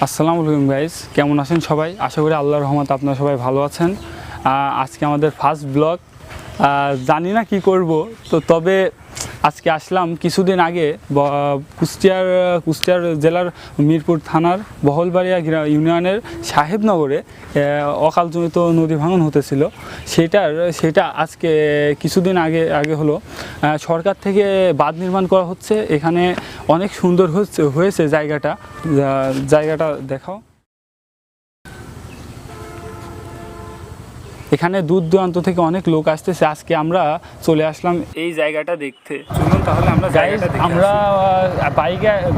আসসালামু আলাইকুম গাইস, কেমন আছেন সবাই? আশা করি আল্লাহর রহমতে আপনারা সবাই ভালো আছেন। আজকে আমাদের ফার্স্ট ব্লগ। জানি না কি করব, তবে আজকে আসলাম কিছুদিন আগে কুষ্টিয়ার জেলার মিরপুর থানার বহলবাড়িয়া ইউনিয়নের সাহেবনগরে অকালজনিত নদী ভাঙন হতেছিল। সেটা আজকে কিছুদিন আগে হলো। সরকার থেকে বাঁধ নির্মাণ করা হচ্ছে। এখানে অনেক সুন্দর হয়েছে জায়গাটা দেখাও। এখানে দূর দূরান্ত থেকে অনেক লোক আসতেছে। আজকে আমরা চলে আসলাম এই জায়গাটা দেখতে। চলুন তাহলে আমরা জায়গাটা দেখে আমরা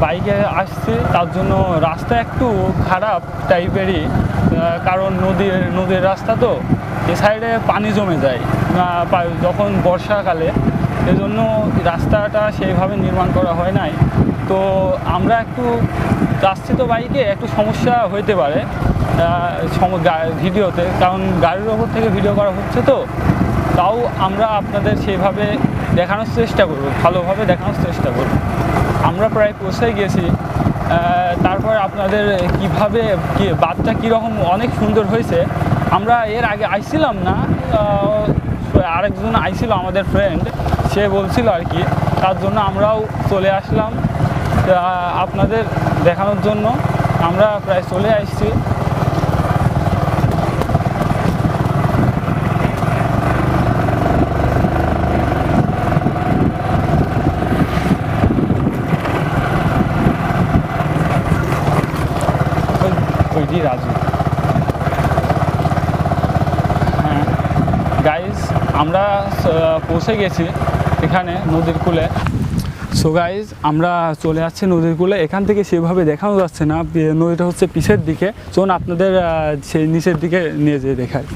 বাইকে আসছি, তার জন্য রাস্তা একটু খারাপ টাইপেরই, কারণ নদীর রাস্তা তো এ সাইডে পানি জমে যায় যখন বর্ষাকালে, এজন্য রাস্তাটা সেইভাবে নির্মাণ করা হয় নাই। তো আমরা একটু যাচ্ছি তো বাইকে, একটু সমস্যা হইতে পারে ভিডিওতে, কারণ গাড়ির ওপর থেকে ভিডিও করা হচ্ছে। তো তাও আমরা আপনাদের সেইভাবে দেখানোর চেষ্টা করব, ভালোভাবে দেখানোর চেষ্টা করব। আমরা প্রায় পৌঁছে গেছি। তারপর আপনাদের বাঁধটা কীরকম অনেক সুন্দর হয়েছে। আমরা এর আগে আইছিলাম না, আরেকজন আইছিল আমাদের ফ্রেন্ড, সে বলছিল আর কি, তার জন্য আমরাও চলে আসলাম আপনাদের দেখানোর জন্য। আমরা প্রায় চলে আসছি। রাজু, হ্যাঁ গাইজ, আমরা পৌঁছে গেছি এখানে নদীর কূলে। সো গাইজ, আমরা চলে যাচ্ছি নদীর কূলে। এখান থেকে সেভাবে দেখানো যাচ্ছে না, নদীটা হচ্ছে পিছের দিকে। চলুন আপনাদের সেই নিচের দিকে নিয়ে যেয়ে দেখায়।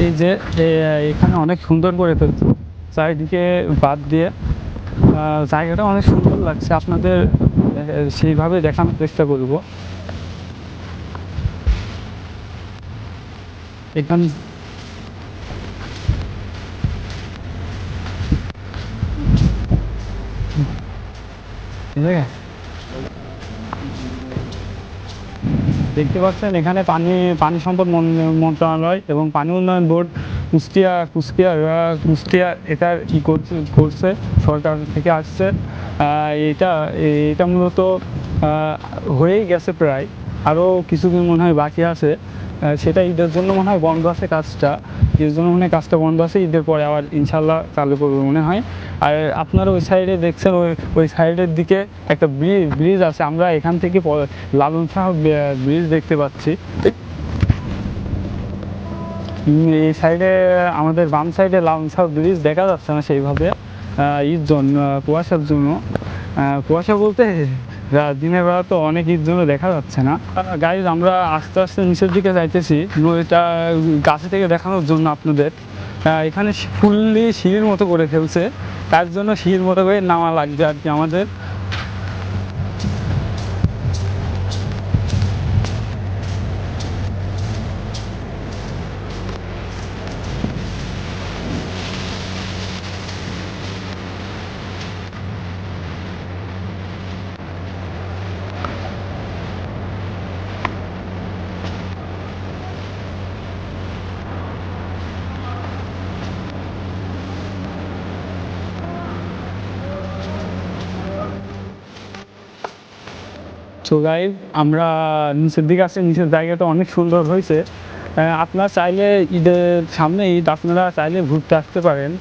এই যে এখানে অনেক সুন্দর করে ফেলছে চারিদিকে বাঁধ দিয়ে। জায়গাটা অনেক সুন্দর লাগছে, আপনাদের সেইভাবে দেখানোর চেষ্টা করব। এখান দেখতে পাচ্ছেন, এখানে পানি সম্পদ মন্ত্রণালয় এবং পানি উন্নয়ন বোর্ড কুষ্টিয়া এটা করছে, সরকার থেকে আসছে। এটা মূলত হয়েই গেছে প্রায়, আরও কিছুদিন মনে হয় বাকি আছে। সেটা ঈদের জন্য মনে হয় বন্ধ আছে কাজটা, ঈদের জন্য মনে হয় কাজটা বন্ধ আছে। ঈদের পরে আবার ইনশাল্লাহ চালু করবে মনে হয়। আর আপনারা ওই সাইডে দেখছেন, ওই সাইডের দিকে একটা ব্রিজ আছে। আমরা এখান থেকে লালন শাহ ব্রিজ দেখতে পাচ্ছি। এই সাইডে আমাদের বাম সাইডে লালন শাহ ব্রিজ দেখা যাচ্ছে না সেইভাবে, কুয়াশার জন্য। কুয়াশা বলতে দিনের বেলা তো অনেক জন্য দেখা যাচ্ছে না। গাইজ, আমরা আস্তে আস্তে নিচের দিকে যাইতেছি নদীটা কাছে থেকে দেখানোর জন্য আপনাদের। এখানে ফুললি সিঁড়ির মতো করে ফেলছে, তার জন্য সিঁড়ির মতো করে নামা লাগবে আর কি আমাদের। তো গাইজ, আমরা নিচের দিকে আসছি। নিচের জায়গাটা অনেক সুন্দর হয়েছে। আপনারা চাইলে ঈদের সামনে আপনারা চাইলে ঘুরতে আসতে পারেন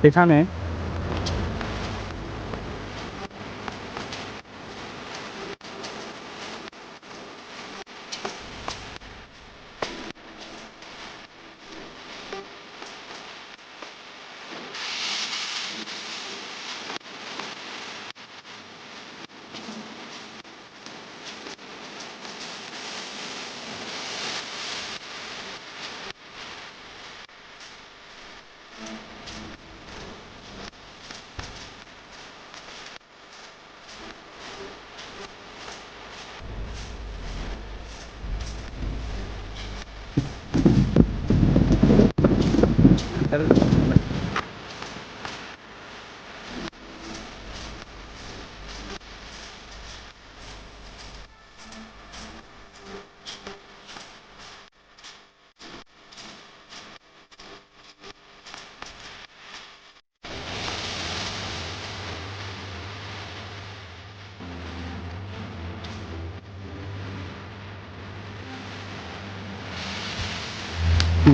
এখানে।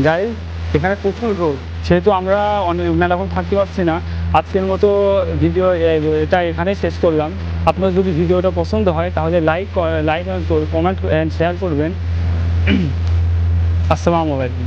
গাইজ এখানে প্রচুর রোদ, সেহেতু আমরা অনেক মেলাক্ষণ থাকতে পারছি না। আজকের মতো ভিডিও এটা এখানেই শেষ করলাম। আপনার যদি ভিডিওটা পছন্দ হয় তাহলে লাইক কমেন্ট অ্যান্ড শেয়ার করবেন। আসসালামু আলাইকুম।